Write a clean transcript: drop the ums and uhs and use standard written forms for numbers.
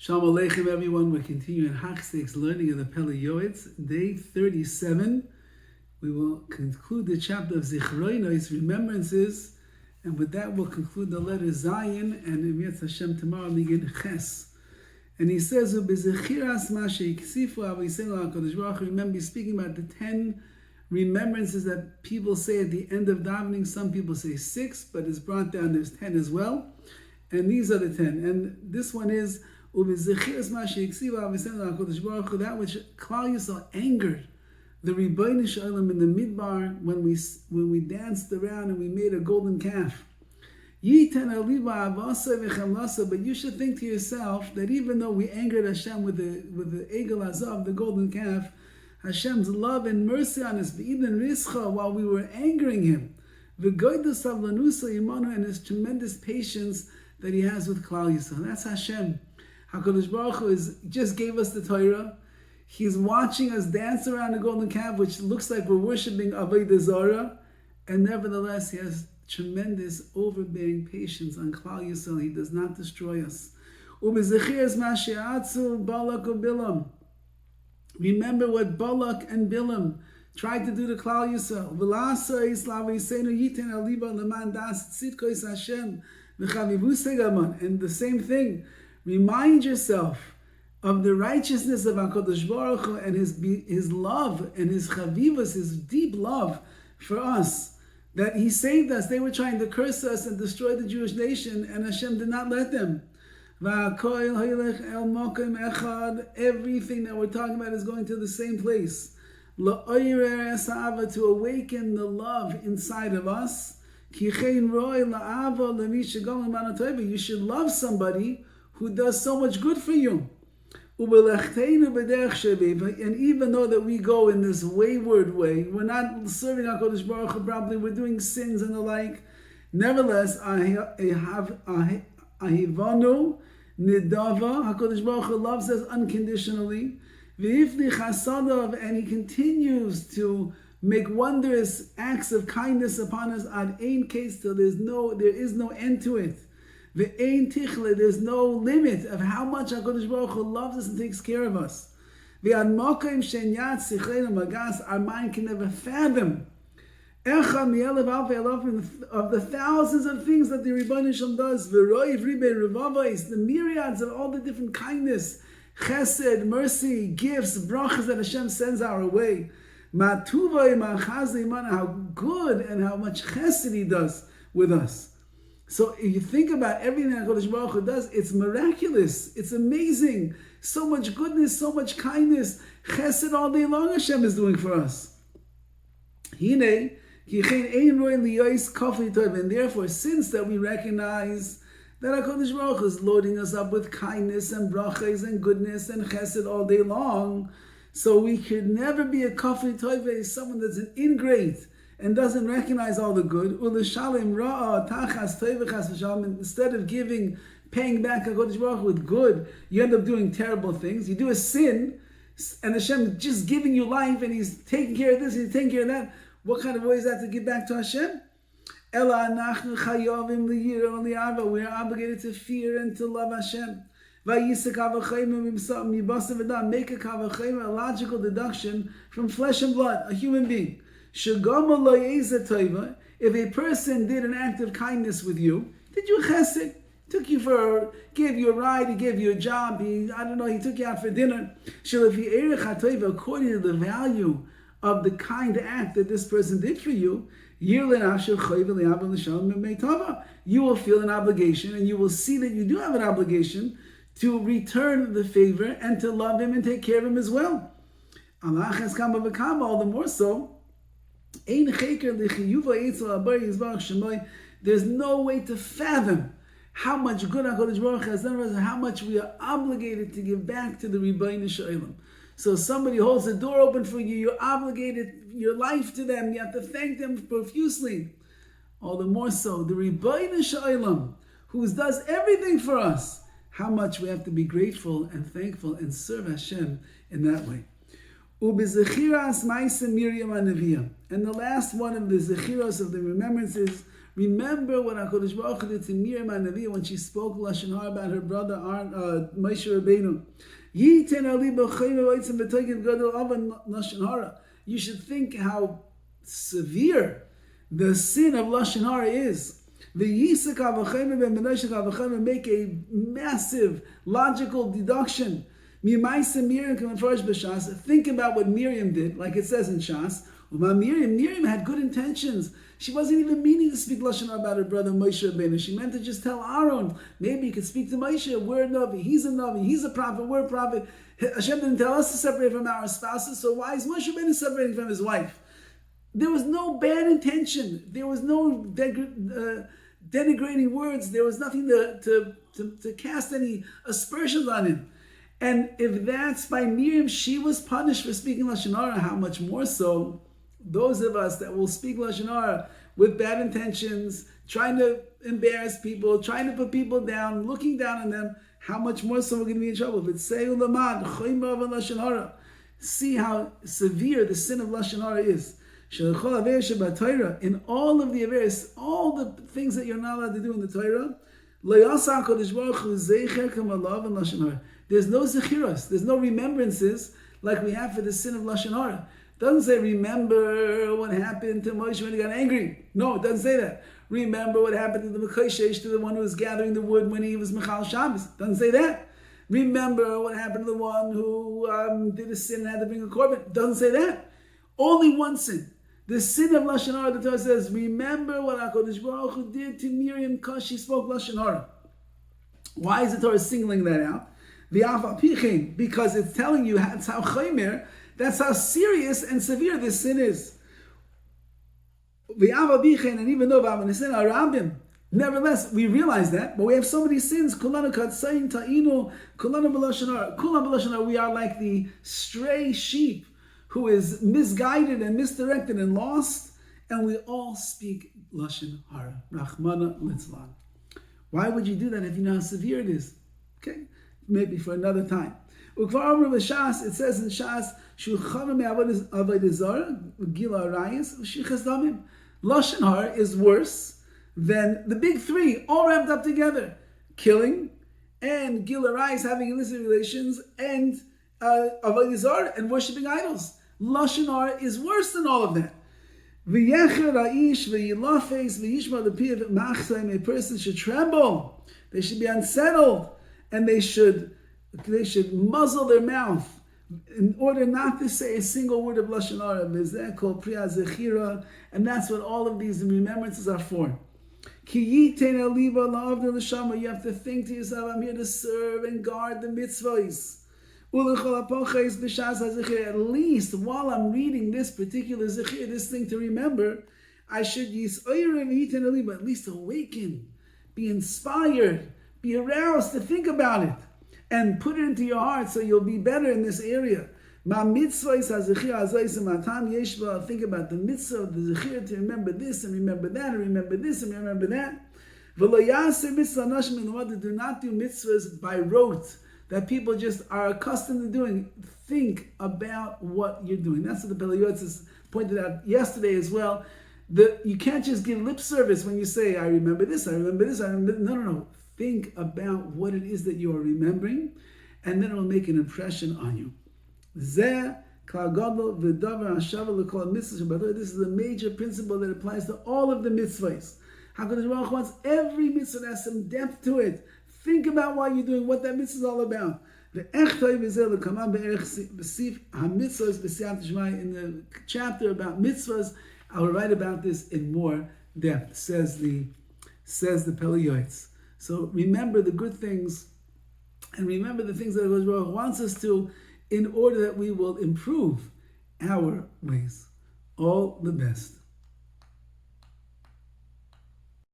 Shalom Aleichem, everyone. We're continuing Hachstek's learning of the Pele Yoetz, day 37. We will conclude the chapter of Zichronos, remembrances, and with that we'll conclude the letter Zayin, and in Yetz Hashem tomorrow begin Ches. And he says, remember, he's speaking about the 10 remembrances that people say at the end of davening. Some people say 6, but it's brought down, there's 10 as well. And these are the 10. And this one is, that which Klal Yisrael angered the Rabbi Shalom in the Midbar when we danced around and we made a golden calf. But you should think to yourself that even though we angered Hashem with the Egel Azav, the golden calf, Hashem's love and mercy on us, even Rischa, while we were angering him, and his tremendous patience that he has with Klal Yisrael. That's Hashem. HaKadosh Baruch Hu just gave us the Torah. He's watching us dance around the golden calf, which looks like we're worshiping Avodah Zarah, and nevertheless, he has tremendous overbearing patience on Klal Yisrael. He does not destroy us. Remember what Balak and Bilam tried to do to Klal Yisrael. And the same thing. Remind yourself of the righteousness of HaKadosh Baruch Hu and his love and his chavivus, his deep love for us. That he saved us. They were trying to curse us and destroy the Jewish nation, and Hashem did not let them. Everything that we're talking about is going to the same place. To awaken the love inside of us. You should love somebody who does so much good for you. And even though that we go in this wayward way, we're not serving HaKadosh Baruch Hu properly, we're doing sins and the like, nevertheless, ahivanu nidava, HaKadosh Baruch Hu loves us unconditionally, and he continues to make wondrous acts of kindness upon us ad ein case till there is no end to it. There's no limit of how much HaKadosh Baruch Hu loves us and takes care of us. Our mind can never fathom of the thousands of things that the Rebbeinu Shalom does, the myriads of all the different kindness, chesed, mercy, gifts, brachas that Hashem sends our way. How good and how much chesed he does with us. So if you think about everything that HaKadosh Baruch Hu does, it's miraculous. It's amazing. So much goodness, so much kindness. Chesed all day long Hashem is doing for us. And therefore, since that we recognize that HaKadosh Baruch Hu is loading us up with kindness and brachas and goodness and chesed all day long, so we could never be a kafli toive, someone that's an ingrate and doesn't recognize all the good. Instead of paying back HaKadosh Baruch Hu with good, you end up doing terrible things. You do a sin, and Hashem just giving you life, and He's taking care of this, and He's taking care of that. What kind of way is that to give back to Hashem? We're obligated to fear and to love Hashem. Make a logical deduction from flesh and blood, a human being. If a person did an act of kindness with you, did you chesed? Gave you a ride, he gave you a job, he took you out for dinner. According to the value of the kind act that this person did for you, you will feel an obligation, and you will see that you do have an obligation to return the favor and to love him and take care of him as well. All the more so, there's no way to fathom how much good HaKadosh Baruch Hu has done for us and how much we are obligated to give back to the Rabbi Shalom. So somebody holds the door open for you, you're obligated your life to them, you have to thank them profusely. All the more so, the Rabbi Shalom, who does everything for us, how much we have to be grateful and thankful and serve Hashem in that way. And the last one of the zechiros of the remembrances Remember what HaKadosh Baruch Hu did to Miriam HaNaviah when she spoke Lashon Hara about her brother Moshe Rabbeinu. You should think how severe the sin of Lashon Hara is. Make a massive logical deduction. Think about what Miriam did, like it says in Shas. Miriam had good intentions. She wasn't even meaning to speak Lashon Hara about her brother Moshe Rabbeinu. She meant to just tell Aaron, maybe you could speak to Moshe. We're a Navi, he's a Navi, he's a prophet, we're a prophet. Hashem didn't tell us to separate from our spouses, so why is Moshe Rabbeinu separating from his wife? There was no bad intention. There was no denigrating words. There was nothing to cast any aspersions on him. And if that's by Miriam, she was punished for speaking Lashon Hara, how much more so those of us that will speak Lashon Hara with bad intentions, trying to embarrass people, trying to put people down, looking down on them, how much more so we're going to be in trouble. If it's Lashon Hara, see how severe the sin of Lashon Hara is. In all of the Averis, all the things that you're not allowed to do in the Torah, there's no zechiros, there's no remembrances like we have for the sin of Lashon Hara. It doesn't say remember what happened to Moshe when he got angry. No, it doesn't say that. Remember what happened to the Mekoshesh, to the one who was gathering the wood when he was Mechal Shabbos. It doesn't say that. Remember what happened to the one who did a sin and had to bring a korban. It doesn't say that. Only one sin. The sin of Lashon Hara, the Torah says, remember what HaKadosh Baruch Hu did to Miriam because she spoke Lashon Hara. Why is the Torah singling that out? Because it's telling you that's how chaymer, that's how serious and severe this sin is. And even though nevertheless, we realize that, but we have so many sins. We are like the stray sheep who is misguided and misdirected and lost, and we all speak Lashon Hara. Rachmana litzlan. Why would you do that if you know how severe it is? Okay, maybe for another time. It says in Shas, Lashon Hara is worse than the big three, all wrapped up together. Killing, and Gil Arayis, having illicit relations, and Avodah Zarah, and worshipping idols. Lashon Hara is worse than all of that. A person should tremble. They should be unsettled, and they should muzzle their mouth in order not to say a single word of Lashon Hara. And that's what all of these remembrances are for. You have to think to yourself, I'm here to serve and guard the mitzvahs. At least while I'm reading this particular zechir, this thing to remember, I should at least awaken, be inspired, be aroused to think about it, and put it into your heart so you'll be better in this area. Think about the mitzvah of the zechir to remember this and remember that and remember this and remember that. Do not do mitzvahs by rote that people just are accustomed to doing. Think about what you're doing. That's what the Pele Yoetz pointed out yesterday as well. You can't just give lip service when you say, I remember this, I remember this, I remember this. No. Think about what it is that you are remembering, and then it will make an impression on you. This is a major principle that applies to all of the mitzvahs. HaKadosh Baruch Hu wants every mitzvah that has some depth to it. Think about what you're doing, what that mitzvah is all about. In the chapter about mitzvahs, I will write about this in more depth, says the Pele Yoetz. So remember the good things, and remember the things that HaKadosh wants us to, in order that we will improve our ways. All the best.